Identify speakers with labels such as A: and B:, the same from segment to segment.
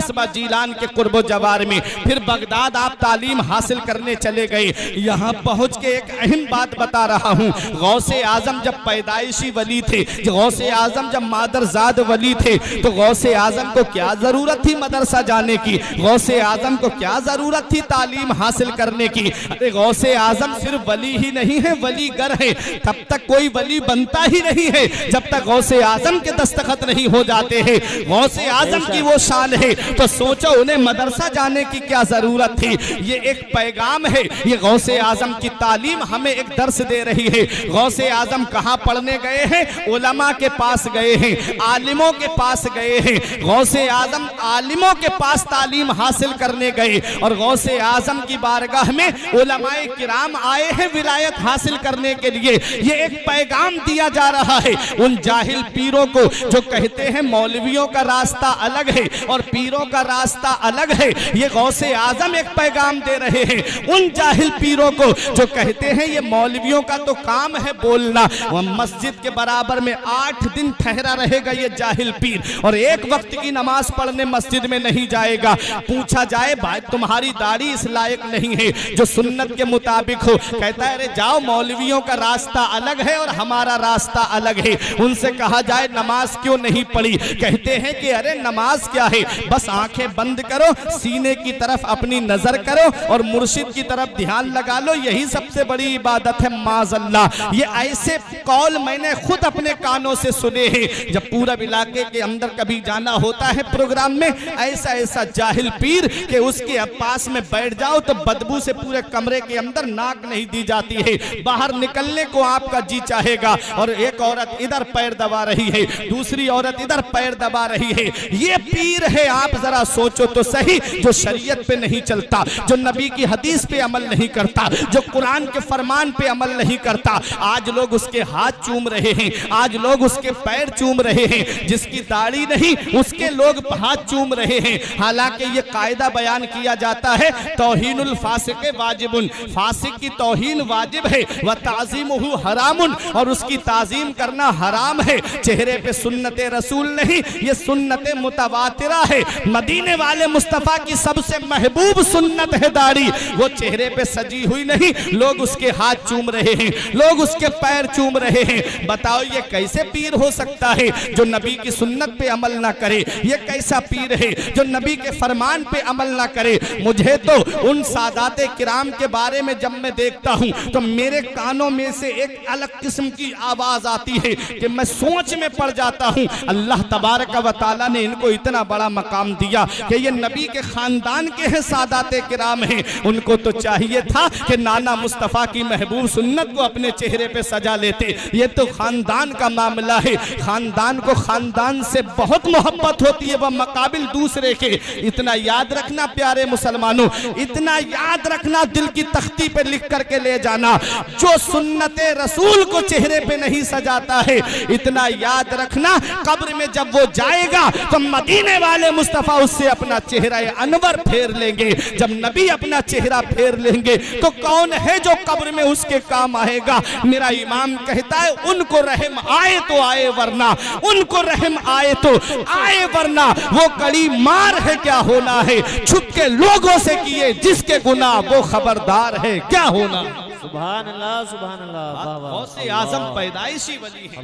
A: कस्बा जीलान के कुर्बो जवार में। फिर बगदाद आप तालीम हासिल करने चले गए। यहाँ पहुँच के एक अहम बात बता रहा हूँ, गौसे आजम जब पैदाइशी वली थे, गौसे आजम जब मादरजाद वली थे, तो गौसे आजम को क्या जरूरत थी मदरसा जाने की? गौसे आजम को क्या जरूरत थी तालीम हासिल करने की? अरे गौसे आजम सिर्फ वली ही नहीं है, वलीगर है। तब तक कोई वली बनता ही नहीं है जब तक गौसे आजम के दस्तखत नहीं हो जाते हैं। गौसे आजम की वो शान है, तो सोचो उन्हें मदरसा जाने की क्या जरूरत थी? ये एक पैगाम है, ये गौसे आजम की तालीम हमें एक दर्स दे रही है। गौसे आजम कहाँ पढ़ने गए हैं? उलमा के पास गए हैं, आलिमों के पास गए हैं। गौसे आजम आलिमों के पास तालीम हासिल करने गए और गौसे आजम की बारगाह में उलमाए किराम आए हैं विलायत हासिल करने के लिए। ये एक पैगाम दिया जा रहा है उन जाहिल पीरों को जो कहते हैं मौलवियों का रास्ता अलग है और पीरों का रास्ता अलग है। ये गौसे आजम एक पैगाम दे रहे हैं उन जाहिल पीरों को जो कहते हैं ये मौलवियों का तो काम है बोलना। वह मस्जिद के बराबर में 8 दिन ठहरा रहेगा ये जाहिल पीर और एक वक्त की नमाज पढ़ने मस्जिद में नहीं जाएगा। पूछा जाए भाई तुम्हारी दाढ़ी इस लायक नहीं है जो सुन्नत के मुताबिक हो, कहता है अरे जाओ मौलवियों का रास्ता अलग है और हमारा रास्ता अलग है। उनसे कहा जाए नमाज क्यों नहीं पढ़ी? कहते हैं कि अरे नमाज क्या है, बस आंखें बंद करो, सीने की तरफ अपनी नजर करो और मुर्शिद की तरफ ध्यान लगा लो, यही सबसे बड़ी इबादत है। माज़अल्लाह, ये ऐसे कौल मैंने खुद अपने कानों से सुने हैं। जब पूरब इलाके के अंदर कभी जाना होता है प्रोग्राम में, ऐसा ऐसा जाहिल पीर कि उसके पास में बैठ जाओ तो बदबू से पूरे कमरे के अंदर नाक नहीं दी जाती है, बाहर निकलने को आपका जी चाहेगा। और एक औरत इधर पैर दबा रही है, दूसरी औरत इधर पैर दबा रही है। ये पीर है, आप जरा सोचो तो सही, जो शरीयत पे नहीं चलता, जो नबी की हदीस पे अमल नहीं करता, जो कुरान के फरमान पे अमल नहीं करता। आज लोग उसके हाथ चूम रहे हैं, आज लोग उसके पैर चूम रहे हैं, जिसकी दाढ़ी नहीं उसके लोग हाथ चूम रहे हैं। हालांकि ये कायदा बयान किया जाता है तौहीनुल फासिक वाजिबुन, फासिक की तौहीन वाजिब है, व ताज़ीमुहु हरामुन, और उसकी ताज़ीम करना हराम है। चेहरे पे सुन्नत रसूल नहीं, ये सुन्नत मुतवातिरा है। मदीने वाले मुस्तफ़ा की सबसे महबूब सुन्नत है दाढ़ी, वो चेहरे पे सजी हुई नहीं, लोग उसके हाथ चूम रहे हैं, लोग उसके पैर चूम रहे हैं। बताओ ये कैसे पीर हो सकता है जो नबी की सुन्नत पे अमल ना करे? ये कैसा पीर है जो नबी के फरमान पे अमल ना करे? मुझे तो उन सादाते किराम के बारे में जब मैं देखता हूँ तो मेरे कानों में से एक अलग किस्म की आवाज आती है कि मैं सोच में पड़ जाता हूँ। अल्लाह तबारक व तआला ने इनको इतना बड़ा मकाम दिया कि ये नबी के खानदान के हैं, सादाते किराम हैं। उनको तो चाहिए था कि नाना मुस्तफ़ा की महबूब सुन्नत को अपने चेहरे पे सजा लेते। ये तो खानदान का मामला है, खानदान को खानदान से बहुत मोहब्बत होती है, वह मकाबिल दूसरे के। इतना याद रखना प्यारे मुसलमानों, इतना याद रखना, दिल की तख्ती पे लिख करके ले जाना, जो सुन्नत रसूल को चेहरे पे नहीं सजाता है, इतना याद रखना कब्र में जब वो जाएगा तो मदीने वाले मुस्तफ़ा उससे अपना चेहरा अनवर फेर लेंगे। जब नबी अपना चेहरा फेर लेंगे तो कौन है जो कब्र में उसके काम आएगा? मेरा इमाम कहता है उनको रहम आए तो आए वरना, उनको रहम आए तो आए वरना, वो कड़ी मार है क्या होना है, छुप के लोगों से किए जिसके गुनाह वो खबरदार है क्या होना।
B: सुभान अल्लाह, सुभान अल्लाह।
A: गौसे आजम पैदाइशी वली है,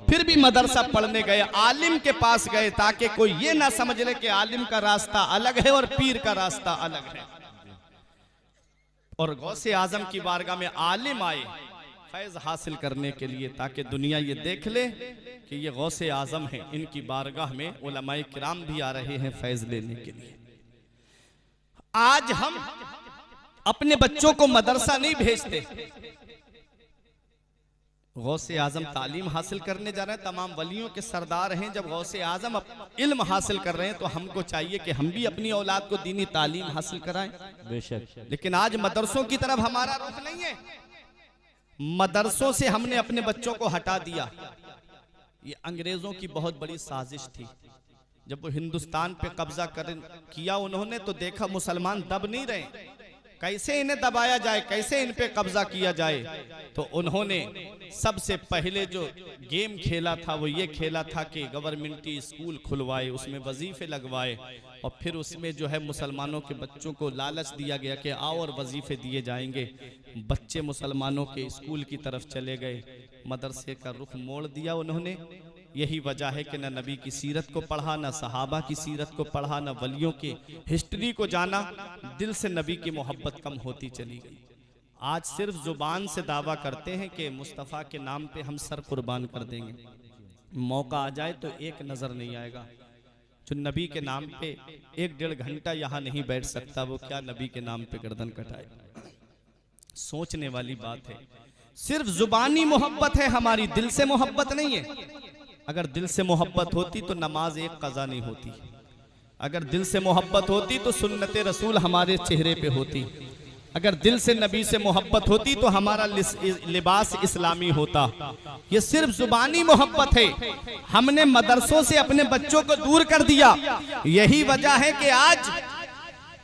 A: फिर भी मदरसा पढ़ने गए, आलिम के पास गए ताकि कोई ये ना समझ ले कि आलिम का रास्ता अलग है और पीर का रास्ता अलग है। और गौसे आजम की बारगाह में आलिम आए फैज हासिल करने के लिए, ताकि दुनिया ये देख ले कि ये गौसे आजम है। इनकी बारगाह में उलमाए किराम भी आ रहे हैं फैज लेने के लिए। आज हम अपने बच्चों को मदरसा नहीं भेजते, गौसे आजम तालीम हासिल करने जा रहे हैं, तमाम वलियों के सरदार हैं। जब गौसे आजम इल्म हासिल कर रहे हैं तो हमको चाहिए कि हम भी अपनी औलाद को दीनी तालीम हासिल कराएं। बेशक, लेकिन आज मदरसों की तरफ हमारा रुख नहीं है। मदरसों से हमने अपने बच्चों को हटा दिया। ये अंग्रेजों की बहुत बड़ी साजिश थी। जब वो हिंदुस्तान पे कब्जा किया उन्होंने तो देखा मुसलमान दब नहीं रहे, कैसे इन्हें दबाया जाए, कैसे इन पे कब्जा किया जाए। तो उन्होंने सबसे पहले जो गेम खेला था वो ये खेला था कि गवर्नमेंटी स्कूल खुलवाए, उसमें वजीफे लगवाए, और फिर उसमें जो है मुसलमानों के बच्चों को लालच दिया गया कि आओ और वजीफे दिए जाएंगे। बच्चे मुसलमानों के स्कूल की तरफ चले गए, मदरसे का रुख मोड़ दिया उन्होंने। यही वजह है कि न नबी की सीरत को पढ़ा, न सहाबा की सीरत को पढ़ा, न वलियों की हिस्ट्री को जाना। दिल से नबी की मोहब्बत कम होती चली गई। आज सिर्फ जुबान से दावा करते हैं कि मुस्तफ़ा के नाम पे हम सर कुर्बान कर देंगे, मौका आ जाए तो एक नज़र नहीं आएगा। जो नबी के नाम पे 1-1.5 घंटा यहाँ नहीं बैठ सकता, वो क्या नबी के नाम पे गर्दन कटाएगा। सोचने वाली बात है। सिर्फ जुबानी मोहब्बत है हमारी, दिल से मोहब्बत नहीं है। अगर दिल से मोहब्बत होती तो नमाज एक कज़ा नहीं होती। अगर दिल से मोहब्बत होती तो सुन्नत रसूल हमारे चेहरे पे होती। अगर दिल से नबी से मोहब्बत होती तो हमारा लिबास इस्लामी होता। ये सिर्फ जुबानी मोहब्बत है। हमने मदरसों से अपने बच्चों को दूर कर दिया। यही वजह है कि आज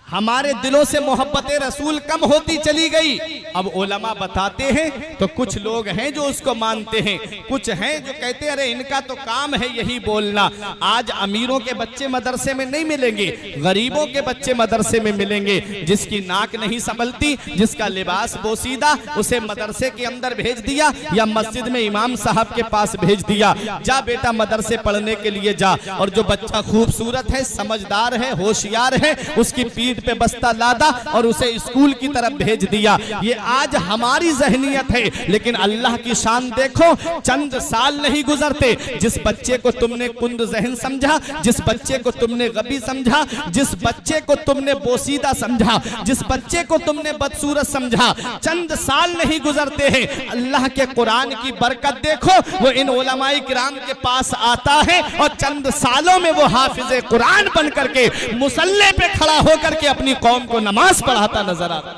A: हमारे दिलों से मोहब्बत रसूल कम होती चली गई। अब उलमा बताते हैं तो कुछ लोग हैं जो उसको मानते हैं, कुछ हैं जो कहते हैं अरे इनका तो काम है यही बोलना। आज अमीरों के बच्चे मदरसे में नहीं मिलेंगे, गरीबों के बच्चे मदरसे में मिलेंगे। जिसकी नाक नहीं संभलती, जिसका लिबास बोसीदा, उसे मदरसे के अंदर भेज दिया या मस्जिद में इमाम साहब के पास भेज दिया, जा बेटा मदरसे पढ़ने के लिए जा। और जो बच्चा खूबसूरत है, समझदार है, होशियार है, उसकी पीठ पे बस्ता लादा और उसे स्कूल की तरफ भेज दिया। ये आज हमारी जहनियत है। लेकिन अल्लाह की शान देखो, चंद साल नहीं गुजरते, जिस बच्चे को तुमने कुंद जहन समझा, जिस बच्चे को तुमने गबी समझा, जिस बच्चे को तुमने बोसीदा समझा, जिस बच्चे को तुमने बदसूरत समझा, चंद साल नहीं गुजरते हैं, अल्लाह के कुरान की बरकत देखो, वो इन उलमाए किराम के पास आता है और चंद सालों में वो हाफिज कुरान बन करके मुसल्ले पे खड़ा होकर के अपनी कौम को नमाज पढ़ाता नजर आता।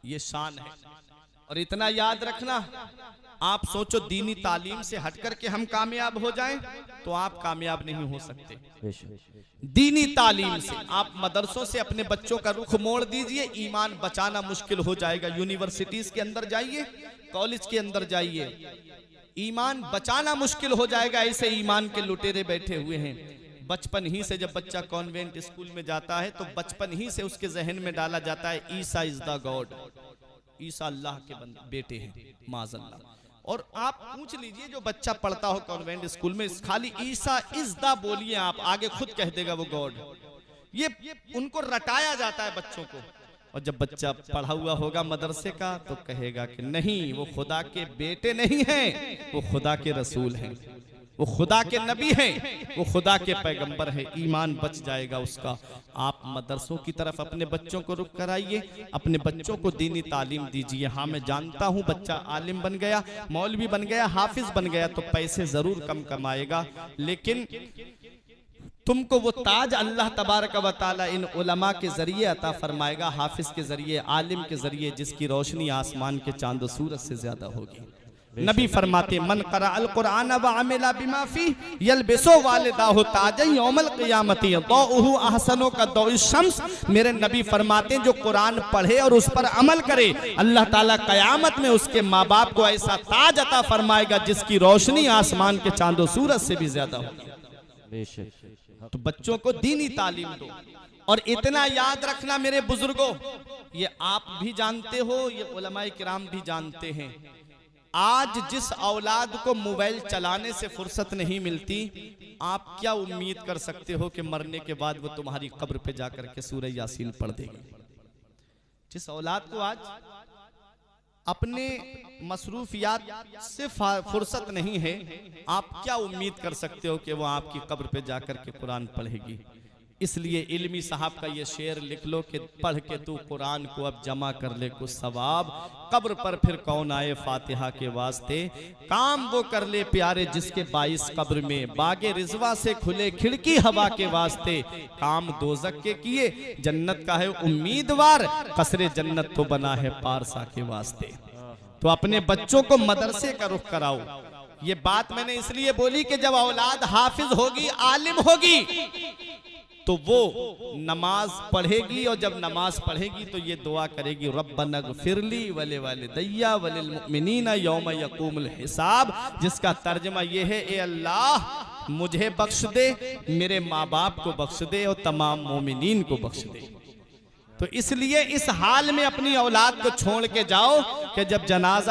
A: ये शान है। और इतना याद रखना, आप सोचो दीनी तालीम से हट करके हम कामयाब हो जाएं तो आप कामयाब नहीं हो सकते। दीनी तालीम से आप मदरसों से अपने बच्चों का रुख मोड़ दीजिए, ईमान बचाना मुश्किल हो जाएगा। यूनिवर्सिटीज के अंदर जाइए, कॉलेज के अंदर जाइए, ईमान बचाना मुश्किल हो जाएगा। ऐसे ईमान के लुटेरे बैठे हुए हैं। बचपन ही से जब बच्चा कॉन्वेंट स्कूल में जाता है तो बचपन ही से उसके जहन में डाला जाता है ईसा इज द गॉड, ईसा अल्लाह के बेटे हैं, माज़अल्लाह। और आप पूछ लीजिए जो बच्चा पढ़ता हो कॉन्वेंट स्कूल में, खाली ईसा इज द बोलिए आप, आगे खुद कह देगा वो गॉड। ये उनको रटाया जाता है बच्चों को। और जब बच्चा पढ़ा हुआ होगा मदरसे का तो कहेगा कि नहीं, वो खुदा के बेटे नहीं हैं, वो खुदा के रसूल हैं, वो खुदा के नबी हैं, वो खुदा के पैगंबर हैं। ईमान बच जाएगा उसका। आप मदरसों की तरफ अपने बच्चों को रुख कराइए, अपने बच्चों को दीनी तालीम दीजिए। हाँ, मैं जानता हूँ बच्चा आलिम बन गया, मौलवी बन गया, हाफिज बन गया तो पैसे जरूर कम कमाएगा, लेकिन तुमको वो ताज अल्लाह तबारक व तआला इन उलमा के जरिए अता फरमाएगा, हाफिज के जरिए, आलिम के जरिए, जिसकी रोशनी आसमान के चांद सूरज से ज्यादा होगी। नबी फरमाते मन करा अल कुरान व अमिला बिमा फी यलबिसु वालिदाहु ताजन यौमल क़ियामती दौहु अहसनो का दौइ शम्स। मेरे नबी फरमाते जो कुरान पढ़े और उस पर अमल करे, अल्लाह ताला क़यामत में उसके माँ बाप को ऐसा ताज अता फरमाएगा जिसकी रोशनी आसमान के चांदो सूरज से भी ज्यादा होगी। तो बच्चों को दीनी तालीम दो। और इतना याद रखना मेरे बुजुर्गों, ये आप भी जानते हो, ये उलमाए किराम भी जानते हैं, आज जिस औलाद को मोबाइल चलाने से फुर्सत नहीं मिलती, आप क्या उम्मीद कर सकते हो कि मरने के बाद वो तुम्हारी कब्र पे जाकर के सूरह यासीन पढ़ देगी। जिस औलाद को आज अपने मसरूफियात से फुर्सत नहीं है, आप क्या उम्मीद कर सकते हो कि वो आपकी कब्र पे जाकर के कुरान पढ़ेगी। इसलिए इल्मी साहब का ये शेर लिख लो कि पढ़ के तू कुरान को अब जमा कर ले कुछ सवाब, कब्र पर फिर कौन आए फातिहा के वास्ते, काम वो कर ले प्यारे जिसके 22 कब्र में, बागे रिजवा से खुले खिड़की हवा के वास्ते, काम दोजक के किए जन्नत का है उम्मीदवार, कसरे जन्नत तो बना है पारसा के वास्ते। तो अपने बच्चों को मदरसे का रुख कराओ। ये बात मैंने इसलिए बोली कि जब औलाद हाफिज होगी, आलिम होगी, तो वो नमाज पढ़ेगी, और जब नमाज पढ़ेगी तो ये दुआ करेगी, रब्बनगफिरली वले वालिदैया वलिल मुमिनीना यौम यक़ूमुल हिसाब, जिसका तर्जमा ये है, ए अल्लाह मुझे बख्श दे, मेरे माँ बाप को बख्श दे और तमाम मोमिनीन को बख्श दे। तो इसलिए इस हाल में अपनी औलाद को छोड़ के जाओ कि जब जनाजा